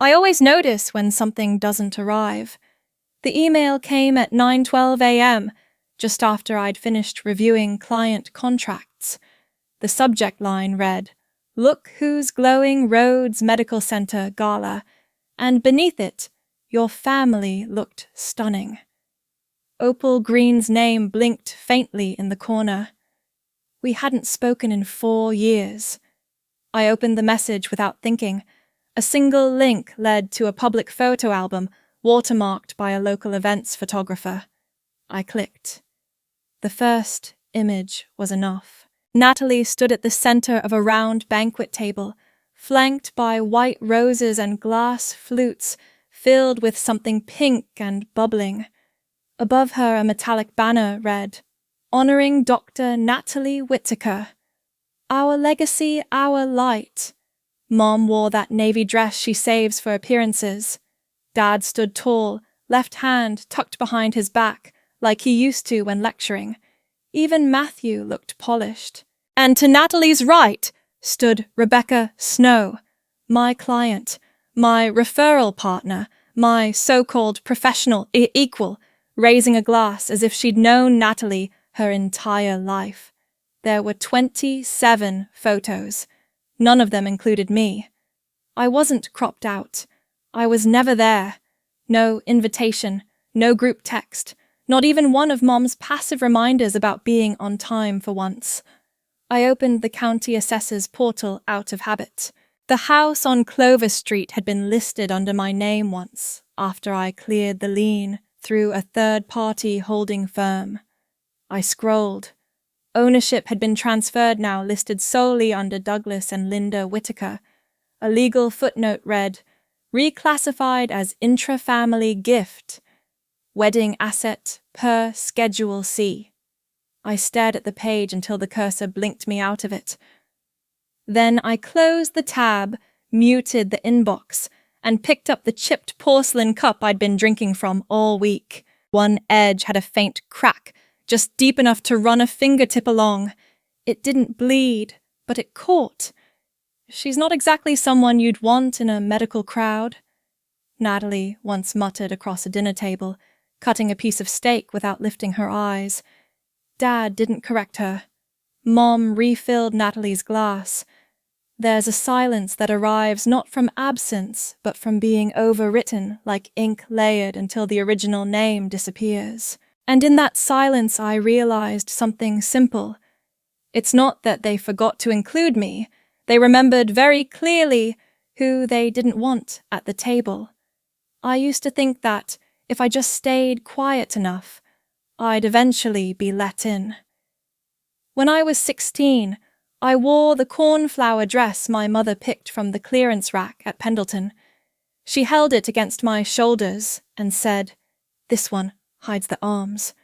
I always notice when something doesn't arrive. The email came at 9:12 a.m., just after I'd finished reviewing client contracts. The subject line read, "Look Who's Glowing Roads Medical Center Gala," and beneath it, "Your family looked stunning." Opal Green's name blinked faintly in the corner. We hadn't spoken in 4 years. I opened the message without thinking. A single link led to a public photo album watermarked by a local events photographer. I clicked. The first image was enough. Natalie stood at the center of a round banquet table, flanked by white roses and glass flutes filled with something pink and bubbling. Above her, a metallic banner read, "Honoring Dr. Natalie Whittaker. Our legacy, our light." Mom wore that navy dress she saves for appearances. Dad stood tall, left hand tucked behind his back, like he used to when lecturing. Even Matthew looked polished. And to Natalie's right stood Rebecca Snow, my client, my referral partner, my so-called professional equal, raising a glass as if she'd known Natalie her entire life. There were 27 photos. None of them included me. I wasn't cropped out. I was never there. No invitation, no group text, not even one of Mom's passive reminders about being on time for once. I opened the county assessor's portal out of habit. The house on Clover Street had been listed under my name once, after I cleared the lien through a third-party holding firm. I scrolled. Ownership had been transferred now, listed solely under Douglas and Linda Whittaker. A legal footnote read, "Reclassified as intra-family gift. Wedding asset per Schedule C." I stared at the page until the cursor blinked me out of it. Then I closed the tab, muted the inbox, and picked up the chipped porcelain cup I'd been drinking from all week. One edge had a faint crack, just deep enough to run a fingertip along. It didn't bleed, but it caught. She's not exactly someone you'd want in a medical crowd, Natalie once muttered across a dinner table, cutting a piece of steak without lifting her eyes. Dad didn't correct her. Mom refilled Natalie's glass. There's a silence that arrives not from absence, but from being overwritten like ink layered until the original name disappears. And in that silence I realized something simple. It's not that they forgot to include me. They remembered very clearly who they didn't want at the table. I used to think that if I just stayed quiet enough, I'd eventually be let in. When I was 16, I wore the cornflower dress my mother picked from the clearance rack at Pendleton. She held it against my shoulders and said, "This one hides the arms."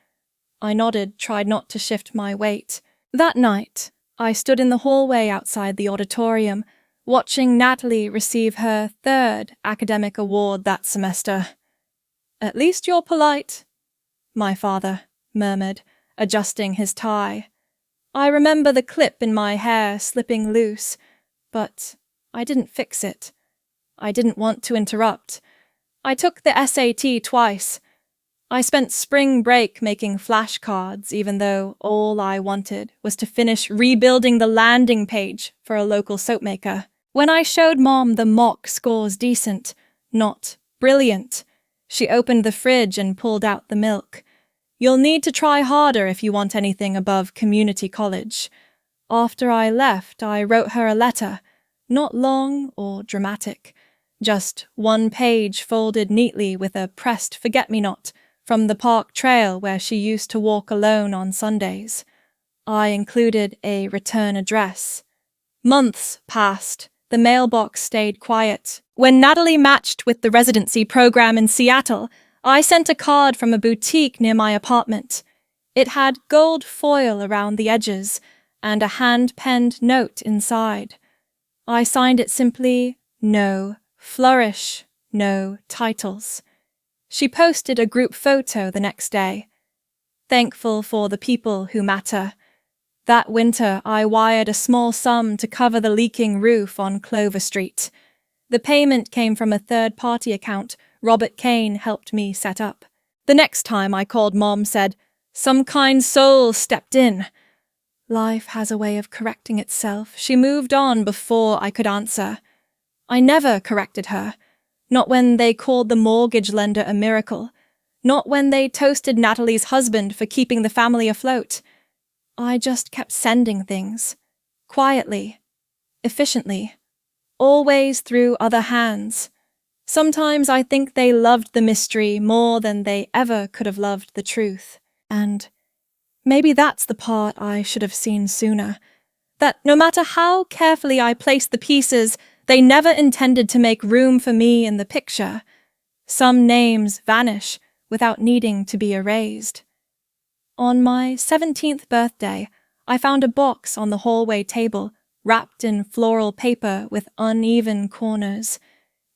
I nodded, tried not to shift my weight. That night, I stood in the hallway outside the auditorium, watching Natalie receive her 3rd academic award that semester. "At least you're polite," my father murmured, adjusting his tie. I remember the clip in my hair slipping loose, but I didn't fix it. I didn't want to interrupt. I took the SAT twice. I spent spring break making flashcards, even though all I wanted was to finish rebuilding the landing page for a local soap maker. When I showed Mom the mock scores decent, not brilliant, she opened the fridge and pulled out the milk. "You'll need to try harder if you want anything above community college." After I left, I wrote her a letter, not long or dramatic, just one page folded neatly with a pressed forget-me-not from the park trail where she used to walk alone on Sundays. I included a return address. Months passed. The mailbox stayed quiet. When Natalie matched with the residency program in Seattle, I sent a card from a boutique near my apartment. It had gold foil around the edges and a hand-penned note inside. I signed it simply, "No flourish, no titles." She posted a group photo the next day. Thankful for the people who matter. That winter, I wired a small sum to cover the leaking roof on Clover Street. The payment came from a third-party account Robert Kane helped me set up. The next time I called, Mom said, "Some kind soul stepped in." Life has a way of correcting itself. She moved on before I could answer. I never corrected her. Not when they called the mortgage lender a miracle. Not when they toasted Natalie's husband for keeping the family afloat. I just kept sending things. Quietly. Efficiently. Always through other hands. Sometimes I think they loved the mystery more than they ever could have loved the truth. And maybe that's the part I should have seen sooner. That no matter how carefully I placed the pieces, they never intended to make room for me in the picture. Some names vanish without needing to be erased. On my 17th birthday, I found a box on the hallway table, wrapped in floral paper with uneven corners.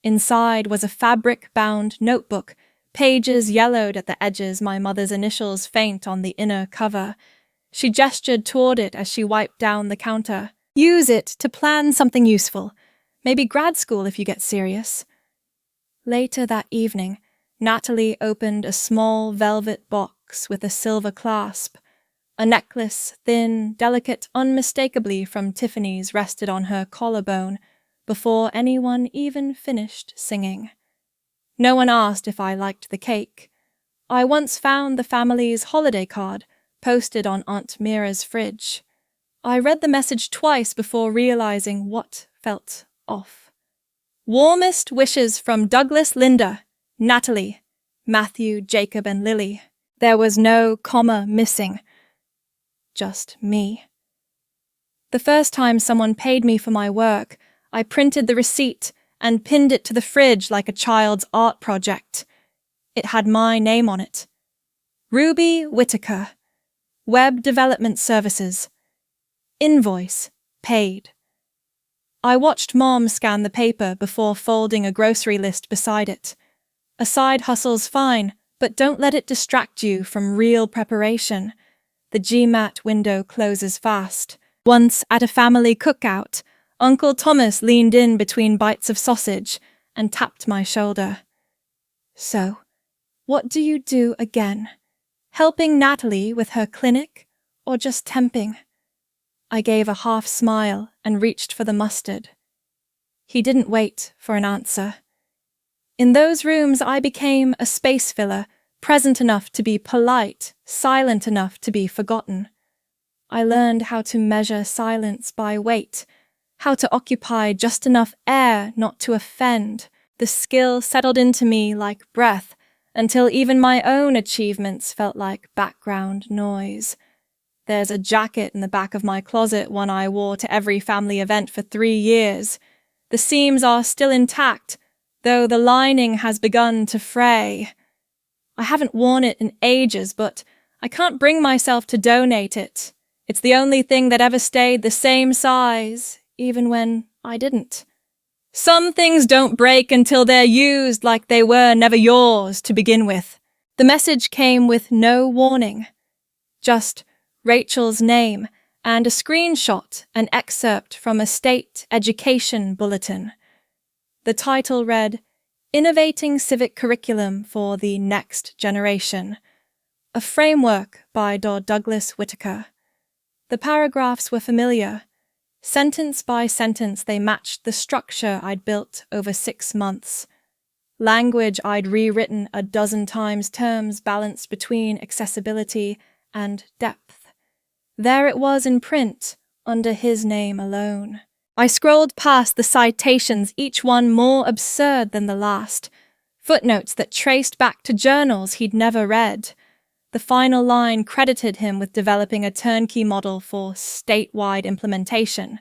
Inside was a fabric-bound notebook, pages yellowed at the edges, my mother's initials faint on the inner cover. She gestured toward it as she wiped down the counter. "Use it to plan something useful. Maybe grad school if you get serious." Later that evening, Natalie opened a small velvet box with a silver clasp. A necklace, thin, delicate, unmistakably from Tiffany's, rested on her collarbone before anyone even finished singing. No one asked if I liked the cake. I once found the family's holiday card posted on Aunt Mira's fridge. I read the message twice before realizing what felt off. "Warmest wishes from Douglas, Linda, Natalie, Matthew, Jacob, and Lily." There was no comma missing. Just me. The first time someone paid me for my work, I printed the receipt and pinned it to the fridge like a child's art project. It had my name on it. Ruby Whitaker. Web Development Services. Invoice. Paid. I watched Mom scan the paper before folding a grocery list beside it. A side hustle's fine, but don't let it distract you from real preparation. The GMAT window closes fast. Once at a family cookout, Uncle Thomas leaned in between bites of sausage and tapped my shoulder. "So, what do you do again? Helping Natalie with her clinic, or just temping?" I gave a half smile and reached for the mustard. He didn't wait for an answer. In those rooms, I became a space filler, present enough to be polite, silent enough to be forgotten. I learned how to measure silence by weight, how to occupy just enough air not to offend. The skill settled into me like breath, until even my own achievements felt like background noise. There's a jacket in the back of my closet, one I wore to every family event for 3 years. The seams are still intact, though the lining has begun to fray. I haven't worn it in ages, but I can't bring myself to donate it. It's the only thing that ever stayed the same size, even when I didn't. Some things don't break until they're used like they were never yours to begin with. The message came with no warning. Just Rachel's name and a screenshot, an excerpt from a state education bulletin. The title read, "Innovating Civic Curriculum for the Next Generation." A framework by Douglas Whitaker. The paragraphs were familiar. Sentence by sentence, they matched the structure I'd built over 6 months. Language I'd rewritten a dozen times, terms balanced between accessibility and depth. There it was in print, under his name alone. I scrolled past the citations, each one more absurd than the last. Footnotes that traced back to journals he'd never read. The final line credited him with developing a turnkey model for statewide implementation.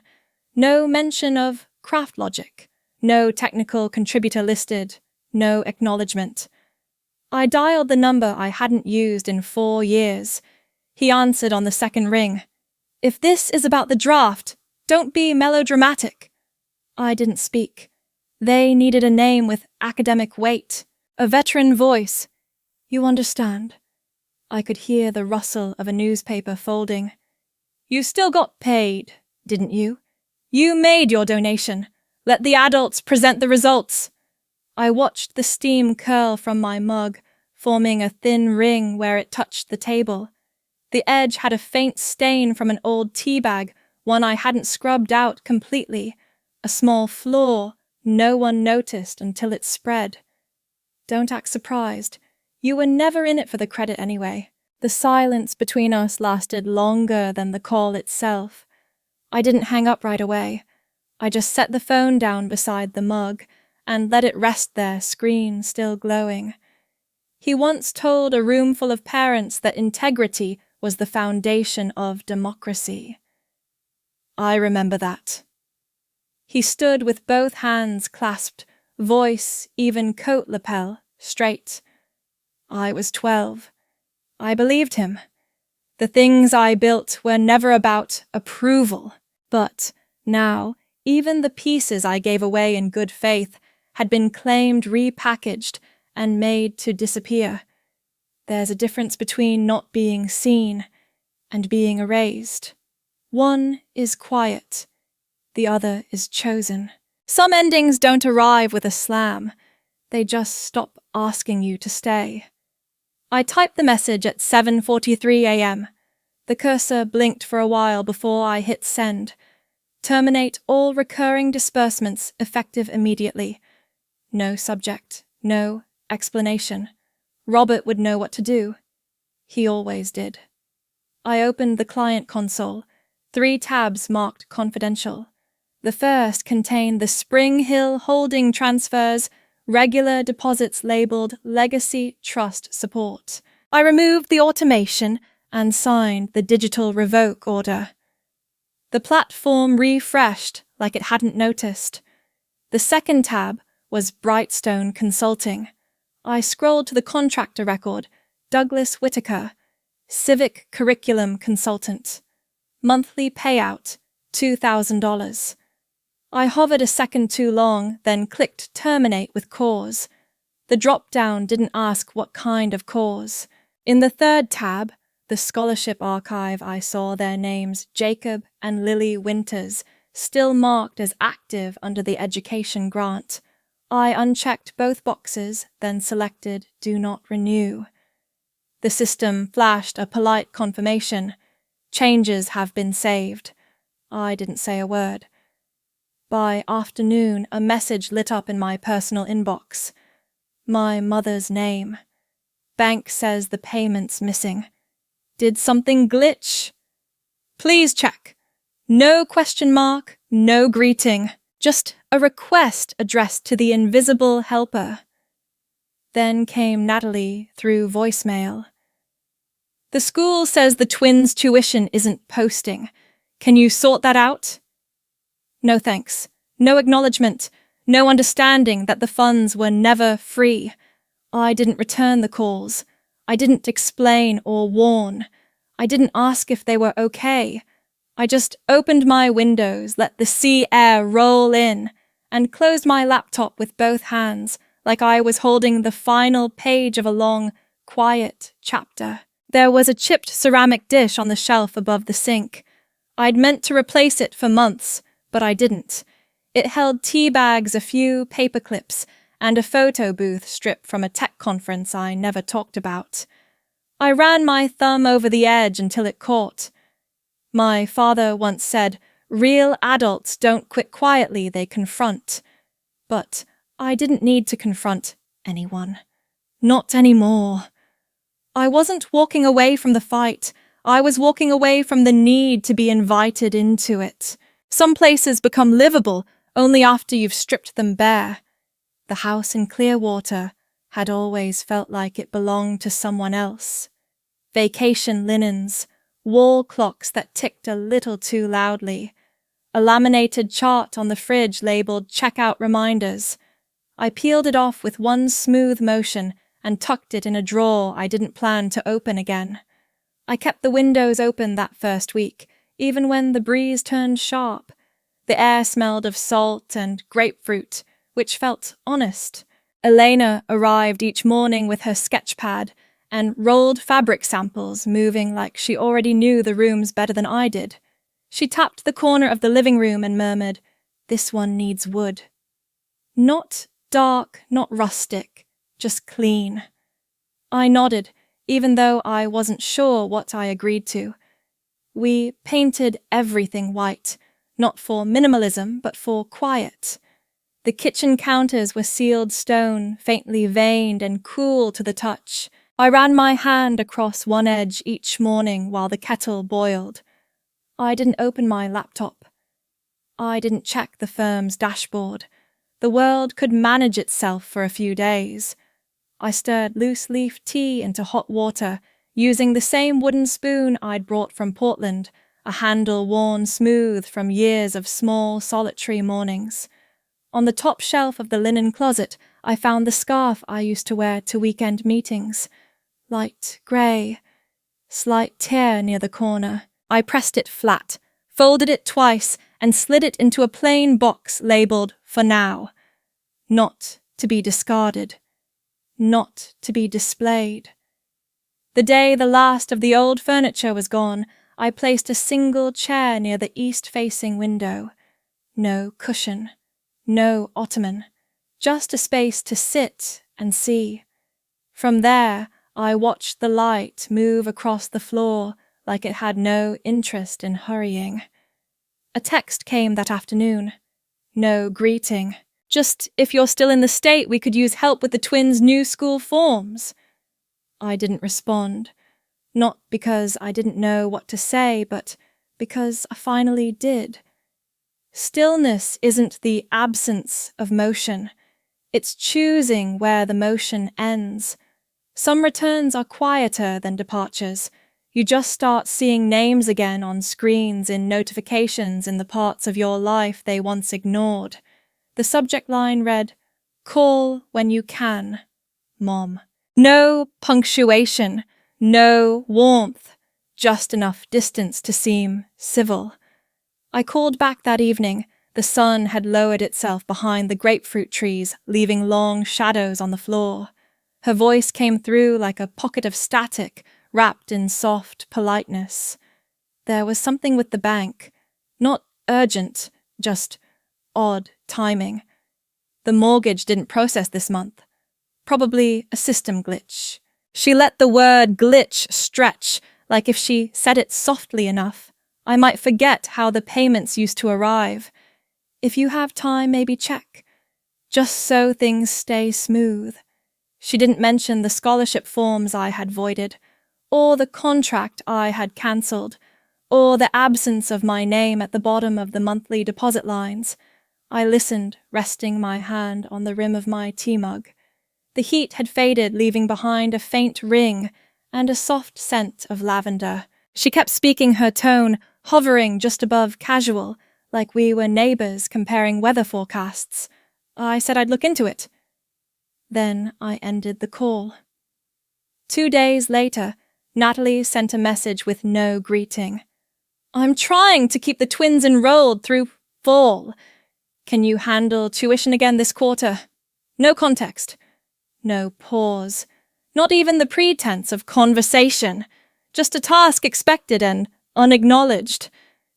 No mention of craft logic. No technical contributor listed. No acknowledgement. I dialed the number I hadn't used in 4 years. He answered on the second ring. "If this is about the draft, don't be melodramatic." I didn't speak. They needed a name with academic weight. A veteran voice. "You understand." I could hear the rustle of a newspaper folding. "You still got paid, didn't you? You made your donation. Let the adults present the results. I watched the steam curl from my mug, forming a thin ring where it touched the table. The edge had a faint stain from an old tea bag, one I hadn't scrubbed out completely. A small flaw no one noticed until it spread. Don't act surprised. You were never in it for the credit anyway. The silence between us lasted longer than the call itself. I didn't hang up right away. I just set the phone down beside the mug and let it rest there, screen still glowing. He once told a room full of parents that integrity was the foundation of democracy. I remember that. He stood with both hands clasped, voice, even coat lapel, straight. I was 12. I believed him. The things I built were never about approval, but now, even the pieces I gave away in good faith had been claimed, repackaged, and made to disappear. There's a difference between not being seen and being erased. One is quiet, the other is chosen. Some endings don't arrive with a slam. They just stop asking you to stay. I typed the message at 7:43 a.m. The cursor blinked for a while before I hit send. Terminate all recurring disbursements effective immediately. No subject, no explanation. Robert would know what to do. He always did. I opened the client console. 3 tabs marked confidential. The first contained the Spring Hill holding transfers, regular deposits labeled Legacy Trust Support. I removed the automation and signed the digital revoke order. The platform refreshed like it hadn't noticed. The second tab was Brightstone Consulting. I scrolled to the contractor record, Douglas Whitaker, Civic Curriculum Consultant. Monthly payout, $2,000. I hovered a second too long, then clicked Terminate with cause. The drop-down didn't ask what kind of cause. In the third tab, the scholarship archive, I saw their names Jacob and Lily Winters, still marked as active under the education grant. I unchecked both boxes, then selected Do Not Renew. The system flashed a polite confirmation. Changes have been saved. I didn't say a word. By afternoon, a message lit up in my personal inbox. My mother's name. Bank says the payment's missing. Did something glitch? Please check. No question mark, no greeting. Just a request addressed to the invisible helper. Then came Natalie through voicemail. The school says the twins' tuition isn't posting. Can you sort that out? No thanks. No acknowledgement. No understanding that the funds were never free. I didn't return the calls. I didn't explain or warn. I didn't ask if they were okay. I just opened my windows, let the sea air roll in, and closed my laptop with both hands, like I was holding the final page of a long, quiet chapter. There was a chipped ceramic dish on the shelf above the sink. I'd meant to replace it for months, but I didn't. It held tea bags, a few paper clips, and a photo booth strip from a tech conference I never talked about. I ran my thumb over the edge until it caught. My father once said, "Real adults don't quit quietly, they confront." But I didn't need to confront anyone. Not anymore. I wasn't walking away from the fight. I was walking away from the need to be invited into it. Some places become livable only after you've stripped them bare. The house in Clearwater had always felt like it belonged to someone else. Vacation linens, wall clocks that ticked a little too loudly, a laminated chart on the fridge labeled checkout reminders. I peeled it off with one smooth motion and tucked it in a drawer I didn't plan to open again. I kept the windows open that first week, even when the breeze turned sharp. The air smelled of salt and grapefruit, which felt honest. Elena arrived each morning with her sketch pad and rolled fabric samples, moving like she already knew the rooms better than I did. She tapped the corner of the living room and murmured, This one needs wood. Not dark, not rustic, just clean. I nodded, even though I wasn't sure what I agreed to. We painted everything white, not for minimalism, but for quiet. The kitchen counters were sealed stone, faintly veined and cool to the touch. I ran my hand across one edge each morning while the kettle boiled. I didn't open my laptop. I didn't check the firm's dashboard. The world could manage itself for a few days. I stirred loose-leaf tea into hot water, using the same wooden spoon I'd brought from Portland, a handle worn smooth from years of small, solitary mornings. On the top shelf of the linen closet, I found the scarf I used to wear to weekend meetings. Light grey, slight tear near the corner. I pressed it flat, folded it twice, and slid it into a plain box labelled "For Now." Not to be discarded. Not to be displayed. The day the last of the old furniture was gone, I placed a single chair near the east-facing window. No cushion. No ottoman. Just a space to sit and see. From there, I watched the light move across the floor like it had no interest in hurrying. A text came that afternoon. No greeting. Just, if you're still in the state, we could use help with the twins' new school forms. I didn't respond. Not because I didn't know what to say, but because I finally did. Stillness isn't the absence of motion. It's choosing where the motion ends. Some returns are quieter than departures. You just start seeing names again on screens in notifications in the parts of your life they once ignored. The subject line read, "Call when you can, Mom." No punctuation, no warmth, just enough distance to seem civil. I called back that evening. The sun had lowered itself behind the grapefruit trees, leaving long shadows on the floor. Her voice came through like a pocket of static, wrapped in soft politeness. There was something with the bank. Not urgent, just odd timing. The mortgage didn't process this month. Probably a system glitch. She let the word glitch stretch, like if she said it softly enough, I might forget how the payments used to arrive. If you have time, maybe check. Just so things stay smooth. She didn't mention the scholarship forms I had voided, or the contract I had cancelled, or the absence of my name at the bottom of the monthly deposit lines. I listened, resting my hand on the rim of my tea mug. The heat had faded, leaving behind a faint ring and a soft scent of lavender. She kept speaking her tone, hovering just above casual, like we were neighbours comparing weather forecasts. I said I'd look into it. Then I ended the call. 2 days later, Natalie sent a message with no greeting. "I'm trying to keep the twins enrolled through fall. Can you handle tuition again this quarter?" No context. No pause. Not even the pretense of conversation. Just a task expected and unacknowledged.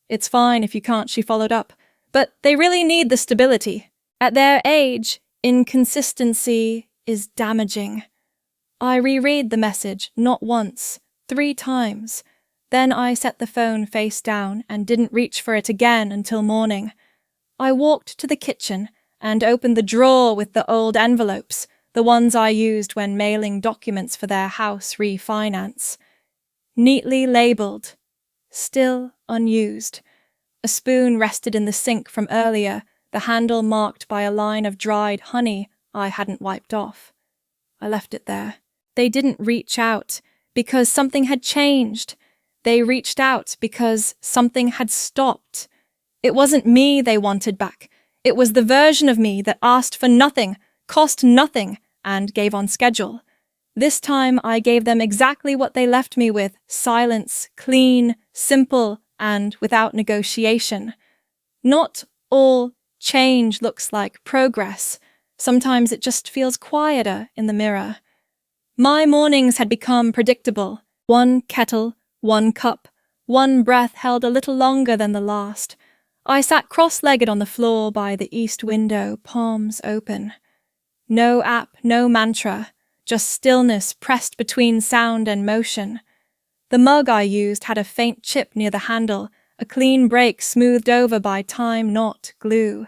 "It's fine if you can't," she followed up. "But they really need the stability. At their age, inconsistency is damaging." I reread the message, not once, 3 times. Then I set the phone face down and didn't reach for it again until morning. I walked to the kitchen and opened the drawer with the old envelopes, the ones I used when mailing documents for their house refinance. Neatly labelled. Still unused. A spoon rested in the sink from earlier, the handle marked by a line of dried honey I hadn't wiped off. I left it there. They didn't reach out because something had changed. They reached out because something had stopped. It wasn't me they wanted back. It was the version of me that asked for nothing, cost nothing, and gave on schedule. This time I gave them exactly what they left me with: silence, clean, simple, and without negotiation. Not all change looks like progress. Sometimes it just feels quieter in the mirror. My mornings had become predictable. 1 kettle, 1 cup, 1 breath held a little longer than the last. I sat cross-legged on the floor by the east window, palms open. No app, no mantra, just stillness pressed between sound and motion. The mug I used had a faint chip near the handle, a clean break smoothed over by time, not glue.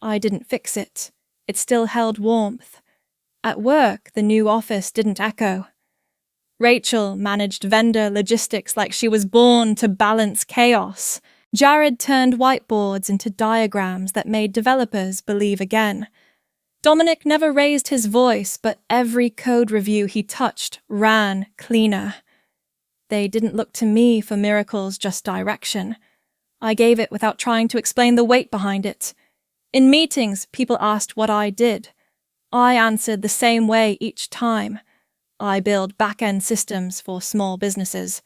I didn't fix it. It still held warmth. At work, the new office didn't echo. Rachel managed vendor logistics like she was born to balance chaos. Jared turned whiteboards into diagrams that made developers believe again. Dominic never raised his voice, but every code review he touched ran cleaner. They didn't look to me for miracles, just direction. I gave it without trying to explain the weight behind it. In meetings, people asked what I did. I answered the same way each time. I build back-end systems for small businesses.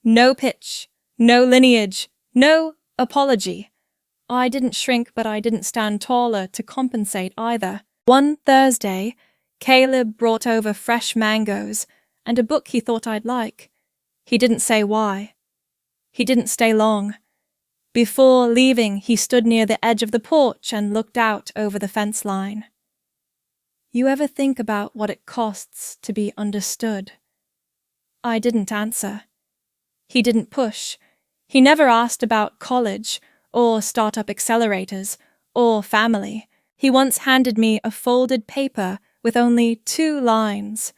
No pitch, no lineage, no apology. I didn't shrink, but I didn't stand taller to compensate either. One Thursday, Caleb brought over fresh mangoes and a book he thought I'd like. He didn't say why. He didn't stay long. Before leaving, he stood near the edge of the porch and looked out over the fence line. You ever think about what it costs to be understood? I didn't answer. He didn't push. He never asked about college, or startup accelerators, or family. He once handed me a folded paper with only 2 lines.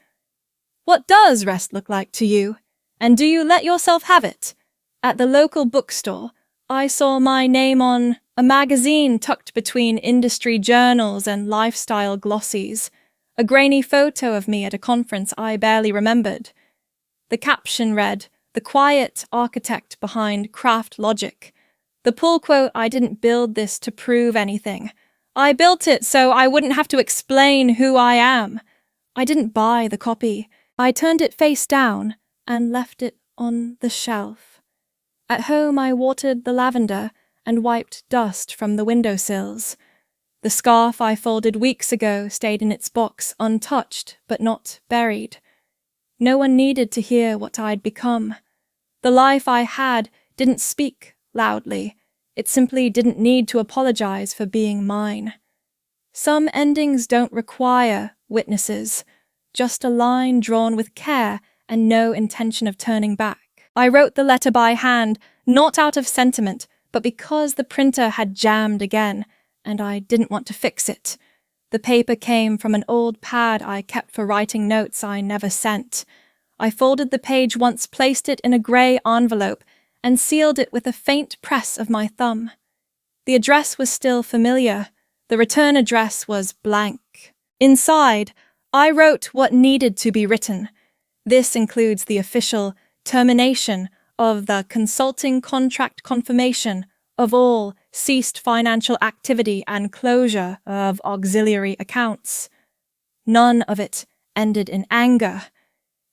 What does rest look like to you? And do you let yourself have it? At the local bookstore, I saw my name on a magazine tucked between industry journals and lifestyle glossies, a grainy photo of me at a conference I barely remembered. The caption read, "The quiet architect behind craft logic." The pull quote, "I didn't build this to prove anything. I built it so I wouldn't have to explain who I am." I didn't buy the copy. I turned it face down and left it on the shelf. At home, I watered the lavender and wiped dust from the windowsills. The scarf I folded weeks ago stayed in its box untouched but not buried. No one needed to hear what I'd become. The life I had didn't speak loudly. It simply didn't need to apologize for being mine. Some endings don't require witnesses, just a line drawn with care and no intention of turning back. I wrote the letter by hand, not out of sentiment, but because the printer had jammed again, and I didn't want to fix it. The paper came from an old pad I kept for writing notes I never sent. I folded the page once, placed it in a grey envelope, and sealed it with a faint press of my thumb. The address was still familiar. The return address was blank. Inside, I wrote what needed to be written. This includes the official termination of the consulting contract, confirmation of all ceased financial activity, and closure of auxiliary accounts. None of it ended in anger.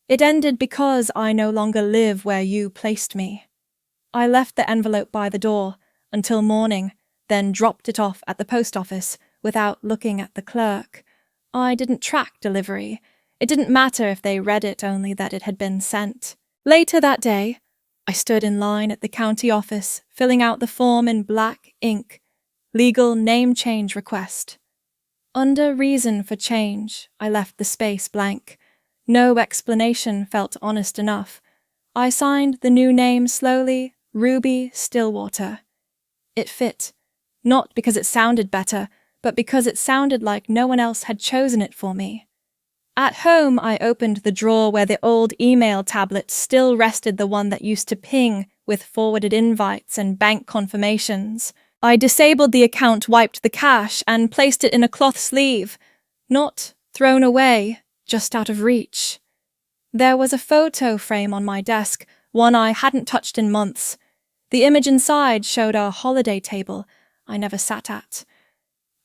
It ended because I no longer live where you placed me. I left the envelope by the door until morning, then dropped it off at the post office without looking at the clerk. I didn't track delivery. It didn't matter if they read it, only that it had been sent. Later that day, I stood in line at the county office, filling out the form in black ink. Legal name change request. Under reason for change, I left the space blank. No explanation felt honest enough. I signed the new name slowly, Ruby Stillwater. It fit, not because it sounded better, but because it sounded like no one else had chosen it for me. At home, I opened the drawer where the old email tablet still rested, the one that used to ping with forwarded invites and bank confirmations. I disabled the account, wiped the cache, and placed it in a cloth sleeve. Not thrown away, just out of reach. There was a photo frame on my desk, one I hadn't touched in months. The image inside showed a holiday table I never sat at.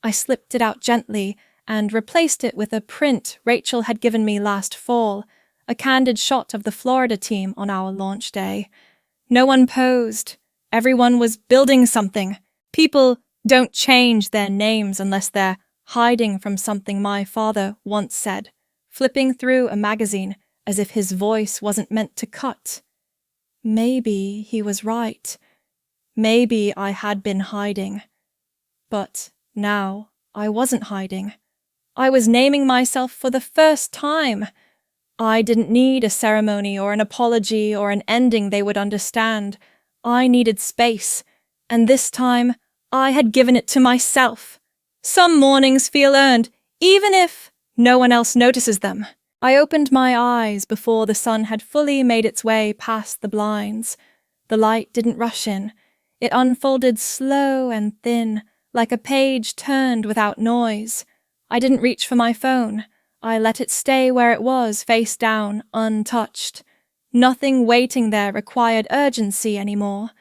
I slipped it out gently and replaced it with a print Rachel had given me last fall, a candid shot of the Florida team on our launch day. No one posed. Everyone was building something. People don't change their names unless they're hiding from something, my father once said, flipping through a magazine as if his voice wasn't meant to cut. Maybe he was right. Maybe I had been hiding. But now I wasn't hiding. I was naming myself for the first time. I didn't need a ceremony or an apology or an ending they would understand. I needed space, and this time I had given it to myself. Some mornings feel earned, even if no one else notices them. I opened my eyes before the sun had fully made its way past the blinds. The light didn't rush in. It unfolded slow and thin, like a page turned without noise. I didn't reach for my phone. I let it stay where it was, face down, untouched. Nothing waiting there required urgency anymore.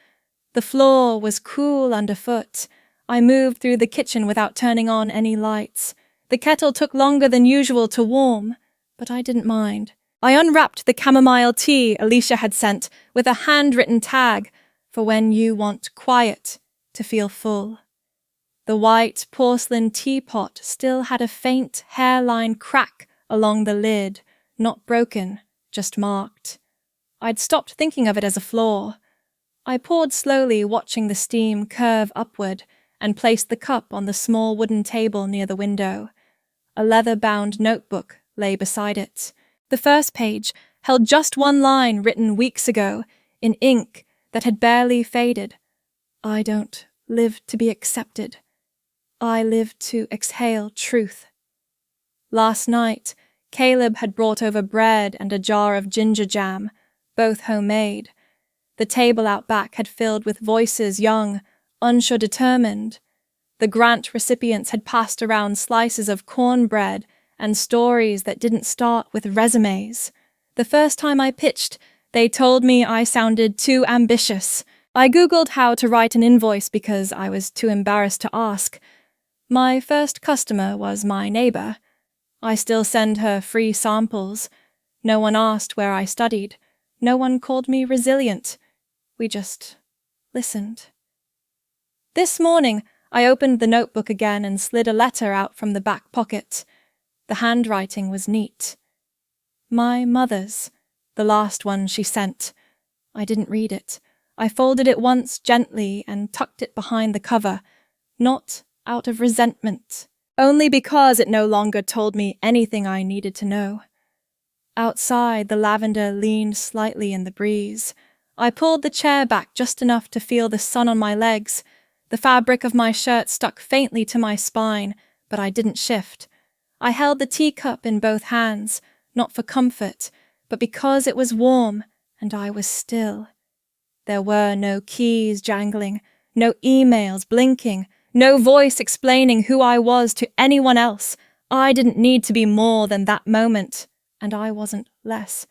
The floor was cool underfoot. I moved through the kitchen without turning on any lights. The kettle took longer than usual to warm, but I didn't mind. I unwrapped the chamomile tea Alicia had sent with a handwritten tag for when you want quiet to feel full. The white porcelain teapot still had a faint hairline crack along the lid, not broken, just marked. I'd stopped thinking of it as a flaw. I poured slowly, watching the steam curve upward, and placed the cup on the small wooden table near the window. A leather-bound notebook lay beside it. The first page held just one line written weeks ago, in ink that had barely faded. I don't live to be accepted. I live to exhale truth. Last night, Caleb had brought over bread and a jar of ginger jam, both homemade. The table out back had filled with voices young, unsure determined. The grant recipients had passed around slices of cornbread and stories that didn't start with resumes. The first time I pitched, they told me I sounded too ambitious. I Googled how to write an invoice because I was too embarrassed to ask. My first customer was my neighbor. I still send her free samples. No one asked where I studied. No one called me resilient. We just listened. This morning, I opened the notebook again and slid a letter out from the back pocket. The handwriting was neat. My mother's, the last one she sent. I didn't read it. I folded it once gently and tucked it behind the cover, not out of resentment, only because it no longer told me anything I needed to know. Outside, the lavender leaned slightly in the breeze. I pulled the chair back just enough to feel the sun on my legs. The fabric of my shirt stuck faintly to my spine, but I didn't shift. I held the teacup in both hands, not for comfort, but because it was warm and I was still. There were no keys jangling, no emails blinking, no voice explaining who I was to anyone else. I didn't need to be more than that moment, and I wasn't less.